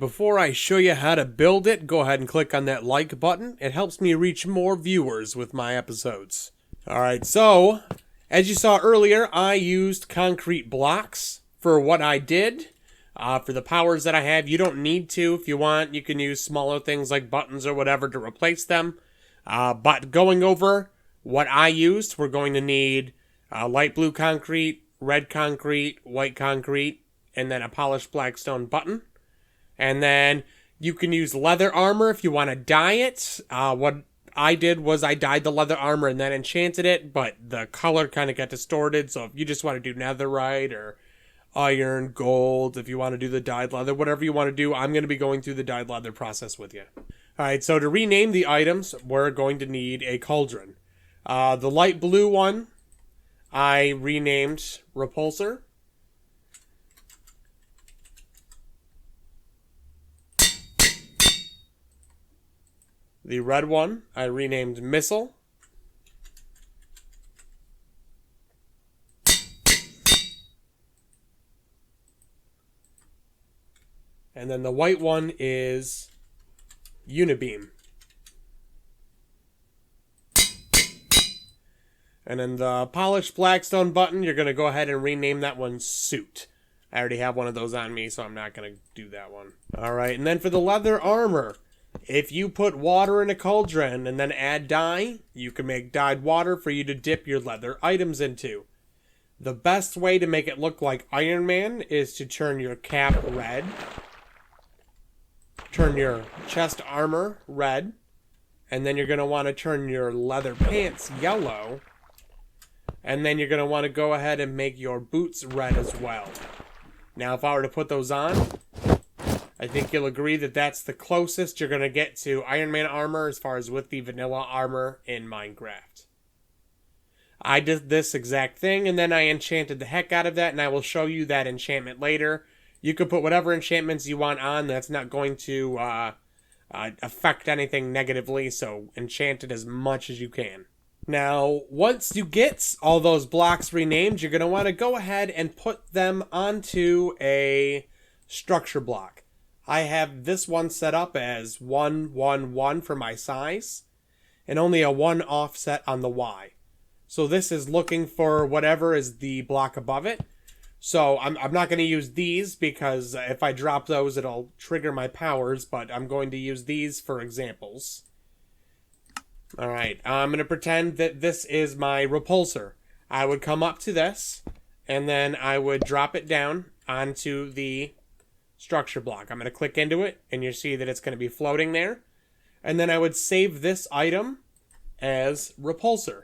before I show you how to build it, go ahead and click on that like button. It helps me reach more viewers with my episodes. Alright, so, as you saw earlier, I used concrete blocks for what I did. For the powers that I have, you don't need to. If you want, you can use smaller things like buttons or whatever to replace them. But going over what I used, we're going to need light blue concrete, red concrete, white concrete, and then a polished black stone button. And then you can use leather armor if you want to dye it. What I did was I dyed the leather armor and then enchanted it, but the color kind of got distorted. So if you just want to do netherite or iron, gold, if you want to do the dyed leather, whatever you want to do, I'm going to be going through the dyed leather process with you. Alright, so to rename the items, we're going to need a cauldron. The light blue one, I renamed Repulsor. The red one, I renamed Missile. And then the white one is Unibeam. And then the polished blackstone button, you're going to go ahead and rename that one Suit. I already have one of those on me, so I'm not going to do that one. Alright, and then for the leather armor, if you put water in a cauldron and then add dye, you can make dyed water for you to dip your leather items into. The best way to make it look like Iron Man is to turn your cap red, turn your chest armor red, and then you're going to want to turn your leather pants yellow, and then you're going to want to go ahead and make your boots red as well. Now, if I were to put those on, I think you'll agree that that's the closest you're going to get to Iron Man armor as far as with the vanilla armor in Minecraft. I did this exact thing, and then I enchanted the heck out of that, and I will show you that enchantment later. You can put whatever enchantments you want on. That's not going to affect anything negatively, so enchant it as much as you can. Now, once you get all those blocks renamed, you're going to want to go ahead and put them onto a structure block. I have this one set up as 1, 1, 1 for my size, and only a 1 offset on the Y. So this is looking for whatever is the block above it. So I'm not going to use these because if I drop those, it'll trigger my powers, but I'm going to use these for examples. Alright, I'm going to pretend that this is my repulsor. I would come up to this, and then I would drop it down onto the structure block. I'm going to click into it, and you see that it's going to be floating there. And then I would save this item as repulsor.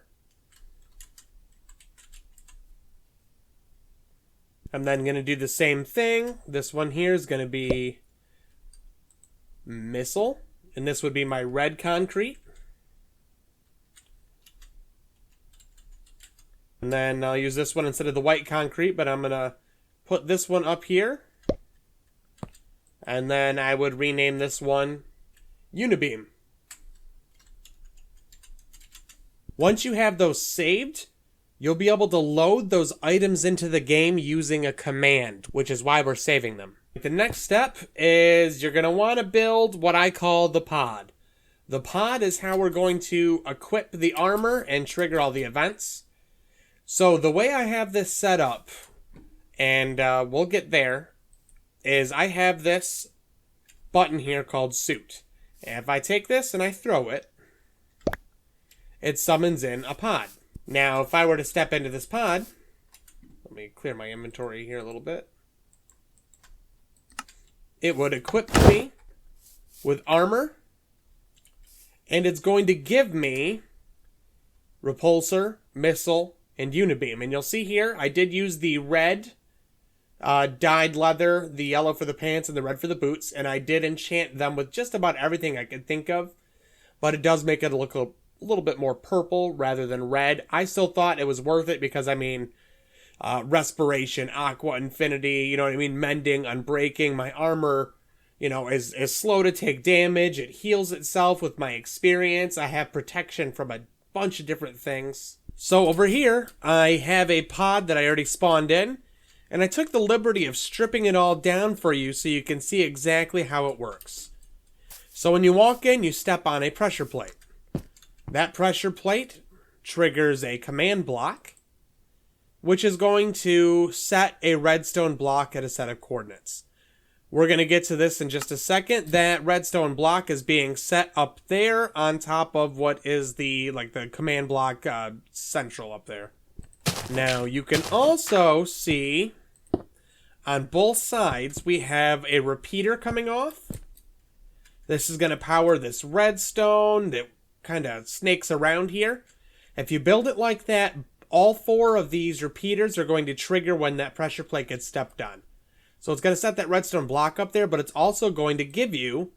I'm then going to do the same thing. This one here is going to be Missile, and this would be my red concrete. And then I'll use this one instead of the white concrete, but I'm going to put this one up here. And then I would rename this one Unibeam. Once you have those saved, you'll be able to load those items into the game using a command, which is why we're saving them. The next step is you're going to want to build what I call the pod. The pod is how we're going to equip the armor and trigger all the events. So the way I have this set up, and we'll get there, is I have this button here called Suit. And if I take this and I throw it, it summons in a pod. Now, if I were to step into this pod, let me clear my inventory here a little bit. It would equip me with armor, and it's going to give me Repulsor, Missile, and Unibeam. And you'll see here, I did use the red dyed leather, the yellow for the pants, and the red for the boots, and I did enchant them with just about everything I could think of, but it does make it look a little bit more purple rather than red. I still thought it was worth it because, I mean, respiration, aqua, infinity, you know what I mean, mending, unbreaking, my armor, you know, is slow to take damage, it heals itself with my experience, I have protection from a bunch of different things. So over here, I have a pod that I already spawned in, And I took the liberty of stripping it all down for you so you can see exactly how it works. So when you walk in, you step on a pressure plate. That pressure plate triggers a command block, which is going to set a redstone block at a set of coordinates. We're going to get to this in just a second. That redstone block is being set up there on top of what is the command block central up there. Now you can also see on both sides we have a repeater coming off. This is going to power this redstone that kind of snakes around here. If you build it like that, all 4 of these repeaters are going to trigger when that pressure plate gets stepped on. So it's going to set that redstone block up there, but it's also going to give you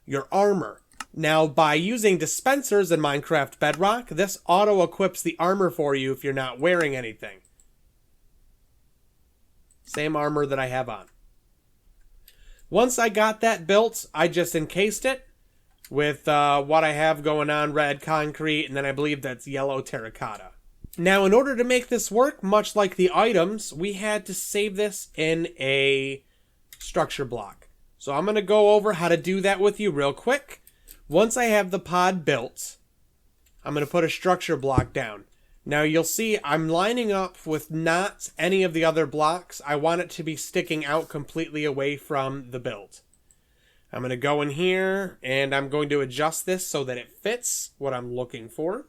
your armor. Now, by using dispensers in Minecraft Bedrock, this auto-equips the armor for you if you're not wearing anything. Same armor that I have on. Once I got that built, I just encased it with what I have going on, red concrete, and then I believe that's yellow terracotta. Now, in order to make this work, much like the items, we had to save this in a structure block. So I'm going to go over how to do that with you real quick. Once I have the pod built, I'm going to put a structure block down. Now, you'll see I'm lining up with not any of the other blocks. I want it to be sticking out completely away from the build. I'm going to go in here, and I'm going to adjust this so that it fits what I'm looking for.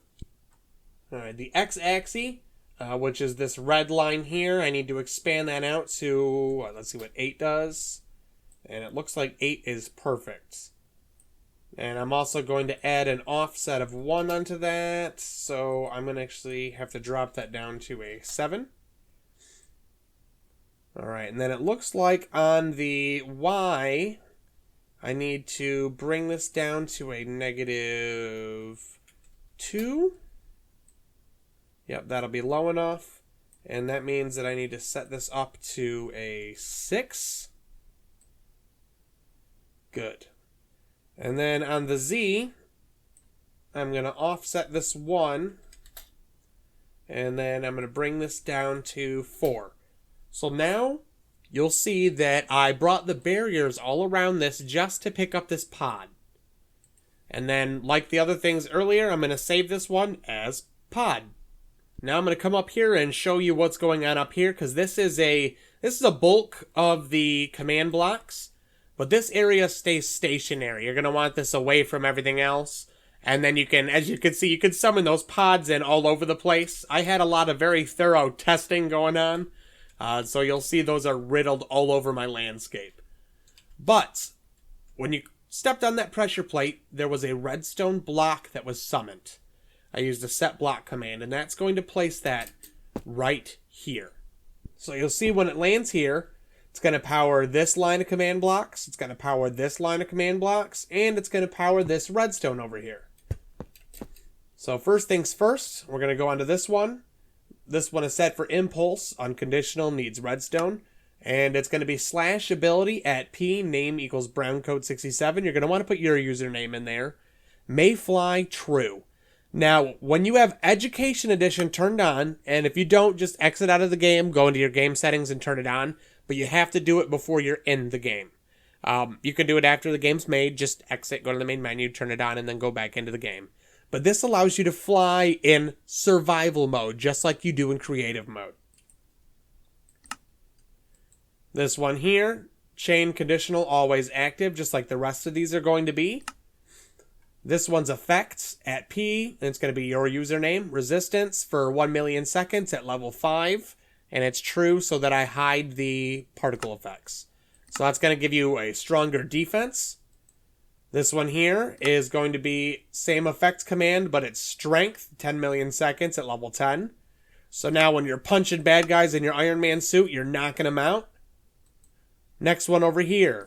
All right, the x-axis, which is this red line here, I need to expand that out to, let's see what 8 does. And it looks like 8 is perfect. And I'm also going to add an offset of 1 onto that, so I'm going to actually have to drop that down to a 7. All right, and then it looks like on the y, I need to bring this down to a -2. Yep, that'll be low enough. And that means that I need to set this up to a 6. Good. And then on the Z, I'm going to offset this 1. And then I'm going to bring this down to 4. So now you'll see that I brought the barriers all around this just to pick up this pod. And then, like the other things earlier, I'm going to save this one as pod. Now I'm going to come up here and show you what's going on up here, because this is a bulk of the command blocks, but this area stays stationary. You're going to want this away from everything else, and then you can, as you can see, you can summon those pods in all over the place. I had a lot of very thorough testing going on, so you'll see those are riddled all over my landscape. But when you stepped on that pressure plate, there was a redstone block that was summoned. I used a set block command, and that's going to place that right here. So you'll see when it lands here, it's going to power this line of command blocks, it's going to power this line of command blocks, and it's going to power this redstone over here. So first things first, we're going to go on to this one. This one is set for impulse, unconditional, needs redstone, and it's going to be slash ability at p, name equals browncode67. You're going to want to put your username in there. May fly true. Now, when you have Education Edition turned on, and if you don't, just exit out of the game, go into your game settings and turn it on, but you have to do it before you're in the game. You can do it after the game's made, just exit, go to the main menu, turn it on, and then go back into the game. But this allows you to fly in survival mode, just like you do in creative mode. This one here, chain conditional, always active, just like the rest of these are going to be. This one's effects at P, and it's going to be your username. Resistance for 1 million seconds at level 5, and it's true so that I hide the particle effects. So that's going to give you a stronger defense. This one here is going to be same effects command, but it's strength, 10 million seconds at level 10. So now when you're punching bad guys in your Iron Man suit, you're knocking them out. Next one over here.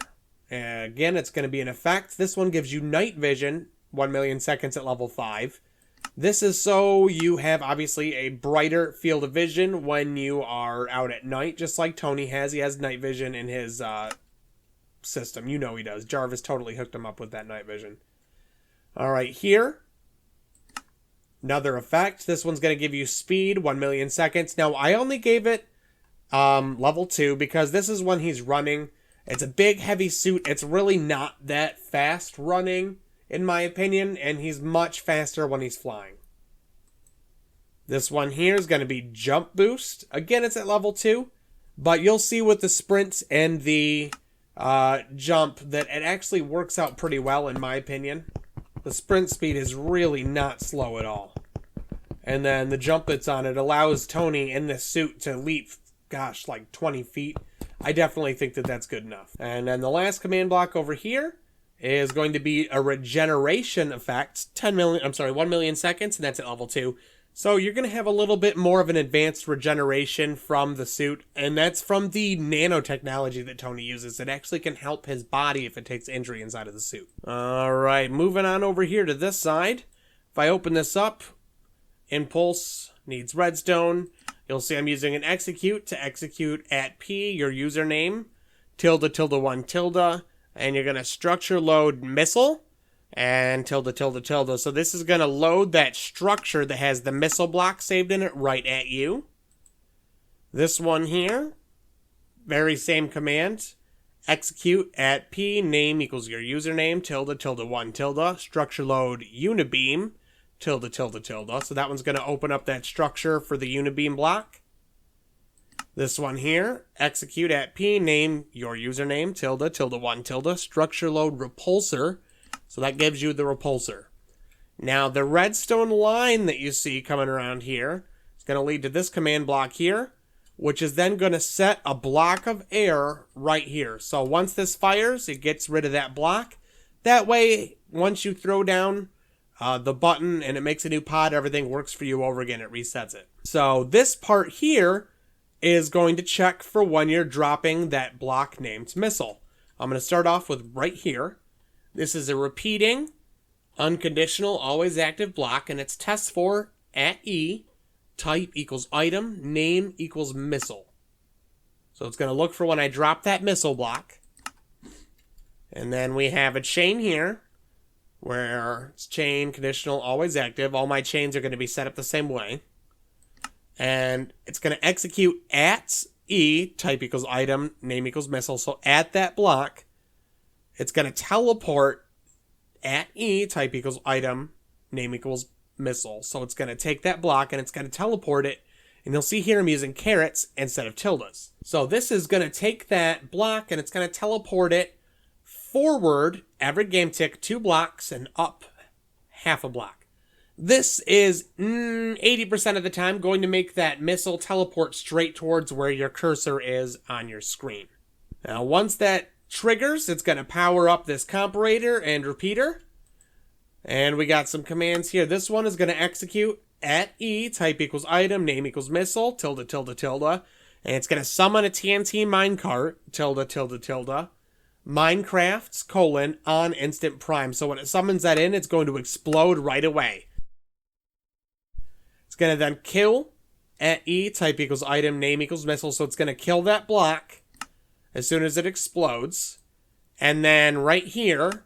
Again, it's going to be an effect. This one gives you night vision, 1 million seconds at level 5. This is so you have, obviously, a brighter field of vision when you are out at night, just like Tony has. He has night vision in his system. You know he does. Jarvis totally hooked him up with that night vision. All right, here. Another effect. This one's going to give you speed, 1 million seconds. Now, I only gave it level 2, because this is when he's running. It's a big, heavy suit. It's really not that fast running, in my opinion, and he's much faster when he's flying. This one here is going to be Jump Boost. Again, it's at level 2, but you'll see with the sprints and the jump that it actually works out pretty well, in my opinion. The sprint speed is really not slow at all. And then the jump that's on it allows Tony in this suit to leap, gosh, like 20 feet. I definitely think that that's good enough. And then the last command block over here is going to be a regeneration effect. 1 million seconds, and that's at level 2. So you're going to have a little bit more of an advanced regeneration from the suit, and that's from the nanotechnology that Tony uses. It actually can help his body if it takes injury inside of the suit. Alright, moving on over here to this side. If I open this up, Impulse needs redstone. You'll see I'm using an execute to execute at P, your username, ~1~, and you're going to structure load missile, and ~. So this is going to load that structure that has the missile block saved in it right at you. This one here, very same command. Execute at P, name equals your username, ~1~, structure load unibeam, ~. So that one's going to open up that structure for the unibeam block. This one here, execute at P, name your username, ~1~, structure load repulsor. So that gives you the repulsor. Now the redstone line that you see coming around here is going to lead to this command block here, which is then going to set a block of air right here. So once this fires, it gets rid of that block. That way, once you throw down the button and it makes a new pod, everything works for you over again. It resets it. So this part here is going to check for when you're dropping that block named missile. I'm going to start off with right here. This is a repeating, unconditional, always active block, and it's test for at E, type equals item, name equals missile. So it's going to look for when I drop that missile block. And then we have a chain here, where it's chain, conditional, always active. All my chains are going to be set up the same way. And it's going to execute at E, type equals item, name equals missile. So at that block, it's going to teleport at E, type equals item, name equals missile. So it's going to take that block and it's going to teleport it. And you'll see here I'm using carets instead of tildes. So this is going to take that block and it's going to teleport it forward every game tick 2 blocks and up half a block. This is 80% of the time going to make that missile teleport straight towards where your cursor is on your screen. Now once that triggers, it's going to power up this comparator and repeater. And we got some commands here. This one is going to execute at E, type equals item, name equals missile, ~. And it's going to summon a TNT minecart, ~. Minecraft's : on instant prime. So when it summons that in, it's going to explode right away. It's going to then kill at E, type equals item, name equals missile. So it's going to kill that block as soon as it explodes. And then right here,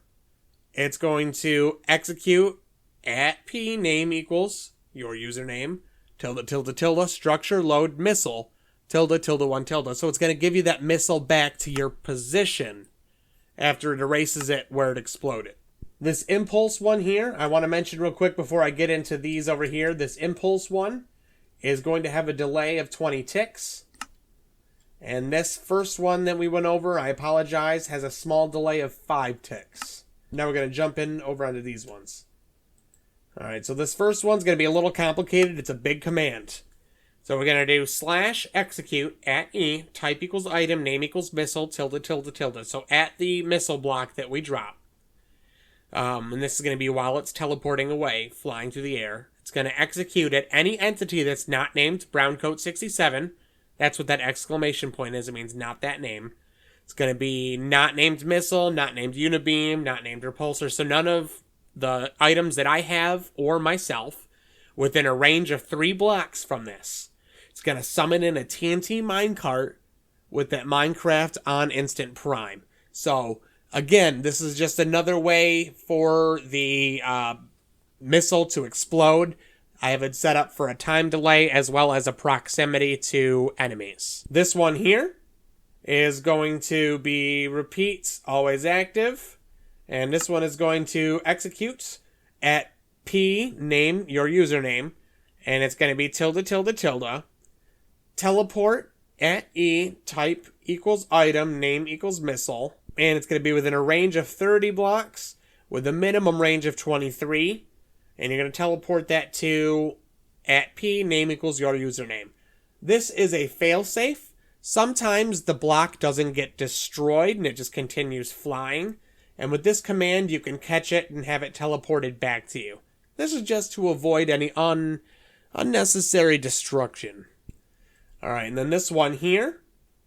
it's going to execute at P, name equals your username, ~. Structure load missile, ~1~. So it's going to give you that missile back to your position after it erases it where it exploded. This impulse one here, I want to mention real quick before I get into these over here. This impulse one is going to have a delay of 20 ticks. And this first one that we went over, I apologize, has a small delay of 5 ticks. Now we're going to jump in over onto these ones. Alright, so this first one's going to be a little complicated. It's a big command. So we're going to do /execute at E, type equals item, name equals missile, ~. So at the missile block that we drop. And this is going to be while it's teleporting away, flying through the air. It's going to execute at any entity that's not named Browncoat 67. That's what that exclamation point is. It means not that name. It's going to be not named missile, not named unibeam, not named repulsor. So none of the items that I have or myself within a range of 3 blocks from this. It's going to summon in a TNT minecart with that Minecraft on instant prime. So again, this is just another way for the missile to explode. I have it set up for a time delay as well as a proximity to enemies. This one here is going to be repeats, always active. And this one is going to execute at P, name your username. And it's going to be tilde, tilde, tilde. Teleport at E, type equals item, name equals missile. And it's going to be within a range of 30 blocks with a minimum range of 23. And you're going to teleport that to at P, name equals your username. This is a failsafe. Sometimes the block doesn't get destroyed and it just continues flying. And with this command, you can catch it and have it teleported back to you. This is just to avoid any unnecessary destruction. Alright, and then this one here,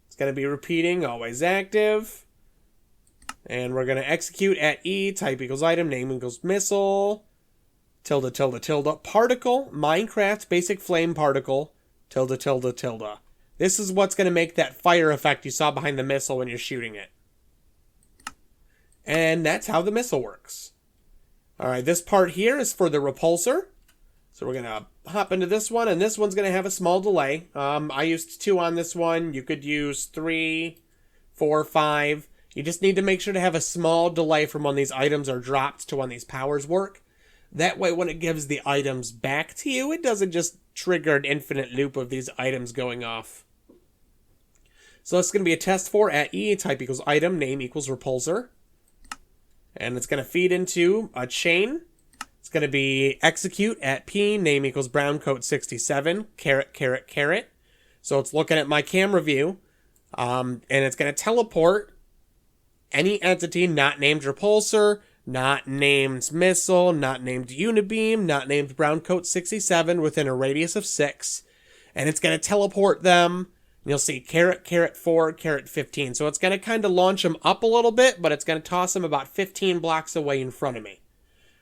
it's going to be repeating, always active. And we're going to execute at E, type equals item, name equals missile, tilde, tilde, tilde, particle, Minecraft basic flame particle, tilde, tilde, tilde. This is what's going to make that fire effect you saw behind the missile when you're shooting it. And that's how the missile works. Alright, this part here is for the repulsor. So we're going to hop into this one, and this one's going to have a small delay. I used 2 on this one. You could use 3, 4, 5. You just need to make sure to have a small delay from when these items are dropped to when these powers work. That way, when it gives the items back to you, it doesn't just trigger an infinite loop of these items going off. So it's going to be a test for at E, type equals item, name equals repulsor. And it's going to feed into a chain. It's going to be execute at P, name equals browncoat 67, caret, caret, caret. So it's looking at my camera view, and it's going to teleport any entity not named repulsor, not named missile, not named unibeam, not named browncoat 67 within a radius of 6. And it's going to teleport them. You'll see caret, caret 4, caret 15. So it's going to kind of launch them up a little bit, but it's going to toss them about 15 blocks away in front of me.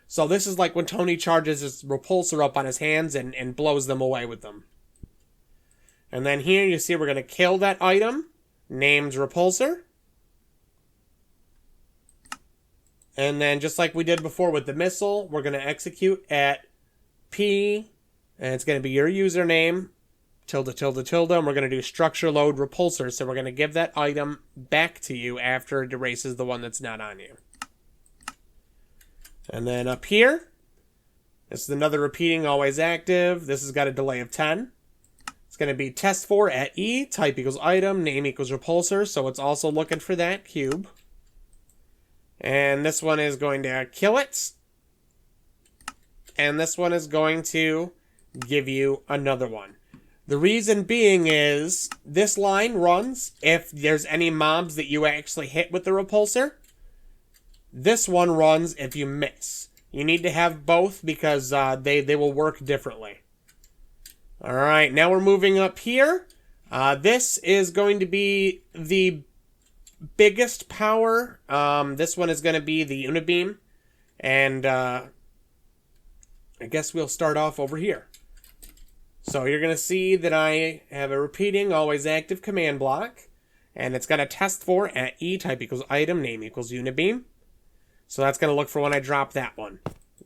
So this is like when Tony charges his repulsor up on his hands and blows them away with them. And then here you see we're going to kill that item named repulsor. And then just like we did before with the missile, we're going to execute at P, and it's going to be your username, tilde, tilde, tilde, and we're going to do structure load repulsor. So we're going to give that item back to you after it erases the one that's not on you. And then up here, this is another repeating, always active. This has got a delay of 10. It's going to be test for at E, type equals item, name equals repulsor. So it's also looking for that cube. And this one is going to kill it. And this one is going to give you another one. The reason being is this line runs if there's any mobs that you actually hit with the repulsor. This one runs if you miss. You need to have both because they will work differently. Alright, now we're moving up here. This is going to be the biggest power. This one is going to be the unibeam. And I guess we'll start off over here. So you're going to see that I have a repeating, always active command block. And it's got a test for at E, type equals item, name equals unibeam. So that's going to look for when I drop that one.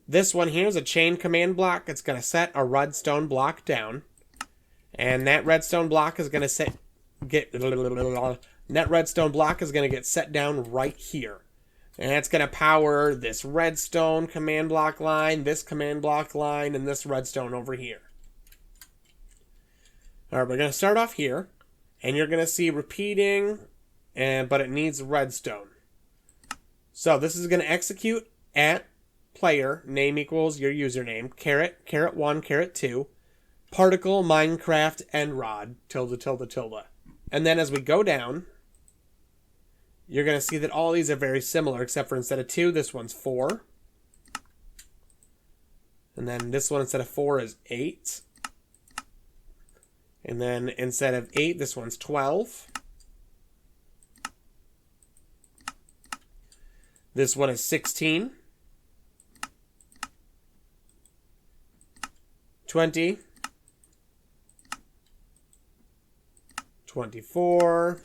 This one here is a chain command block. It's going to set a redstone block down. And that redstone block is going to that redstone block is going to get set down right here. And that's going to power this redstone command block line, this command block line, and this redstone over here. Alright, we're going to start off here. And you're going to see repeating, but it needs redstone. So this is going to execute at player, name equals your username, caret, caret 1, caret 2, particle, Minecraft, and rod, tilde, tilde, tilde. And then as we go down, you're going to see that all these are very similar, except for instead of 2, this one's 4. And then this one instead of 4 is 8. And then instead of 8, this one's 12. This one is 16. 20. 24.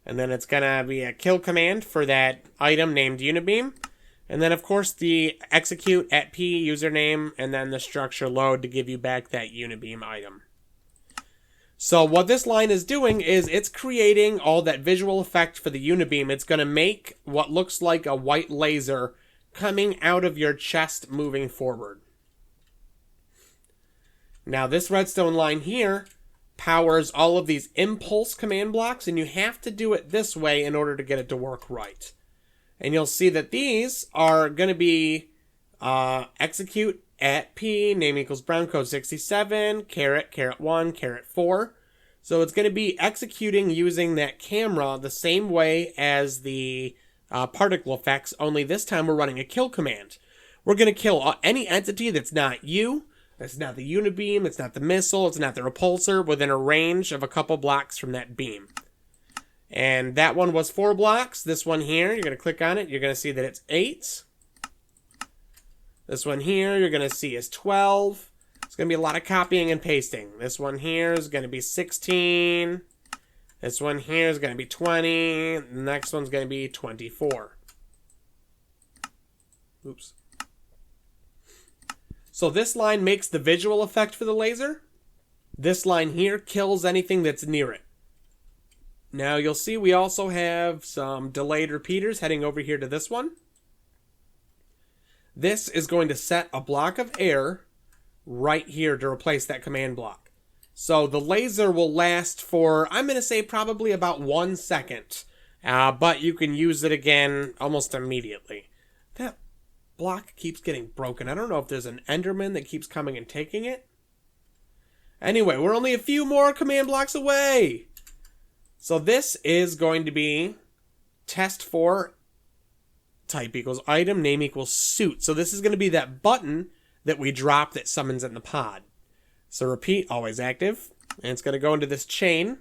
And then it's going to be a kill command for that item named unibeam. And then, of course, the execute at P username, and then the structure load to give you back that Unibeam item. So what this line is doing is it's creating all that visual effect for the Unibeam. It's going to make what looks like a white laser coming out of your chest moving forward. Now this redstone line here powers all of these impulse command blocks, and you have to do it this way in order to get it to work right. And you'll see that these are going to be execute at P, name equals brown code 67, caret 1, caret 4. So it's going to be executing using that camera the same way as the particle effects, only this time we're running a kill command. We're going to kill any entity that's not you, that's not the Unibeam, it's not the missile, it's not the repulsor, within a range of a couple blocks from that beam. And that one was 4 blocks. This one here, you're going to click on it, you're going to see that it's 8. This one here, you're going to see is 12. It's going to be a lot of copying and pasting. This one here is going to be 16. This one here is going to be 20. The next one's going to be 24. Oops. So this line makes the visual effect for the laser. This line here kills anything that's near it. Now you'll see we also have some delayed repeaters heading over here to this one. This is going to set a block of air right here to replace that command block. So the laser will last for, I'm going to say probably about 1 second. But you can use it again almost immediately. That block keeps getting broken. I don't know if there's an Enderman that keeps coming and taking it. Anyway, we're only a few more command blocks away. So this is going to be test for type equals item, name equals suit. So this is going to be that button that we drop that summons in the pod. So repeat, always active. And it's going to go into this chain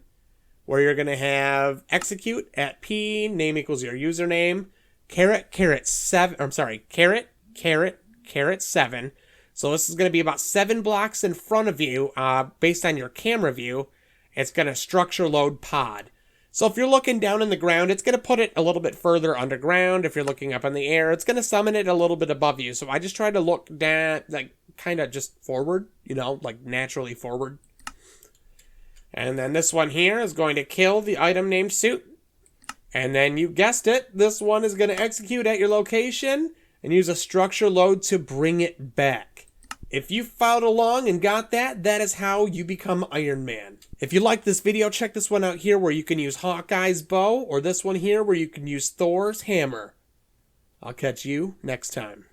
where you're going to have execute at P, name equals your username, caret 7. I'm sorry, caret 7. So this is going to be about 7 blocks in front of you based on your camera view. It's going to structure load pod. So if you're looking down in the ground, it's going to put it a little bit further underground. If you're looking up in the air, it's going to summon it a little bit above you. So I just try to look down, like kind of just forward, you know, like naturally forward. And then this one here is going to kill the item named suit. And then you guessed it, this one is going to execute at your location and use a structure load to bring it back. If you followed along and got that, that is how you become Iron Man. If you like this video, check this one out here where you can use Hawkeye's bow, or this one here where you can use Thor's hammer. I'll catch you next time.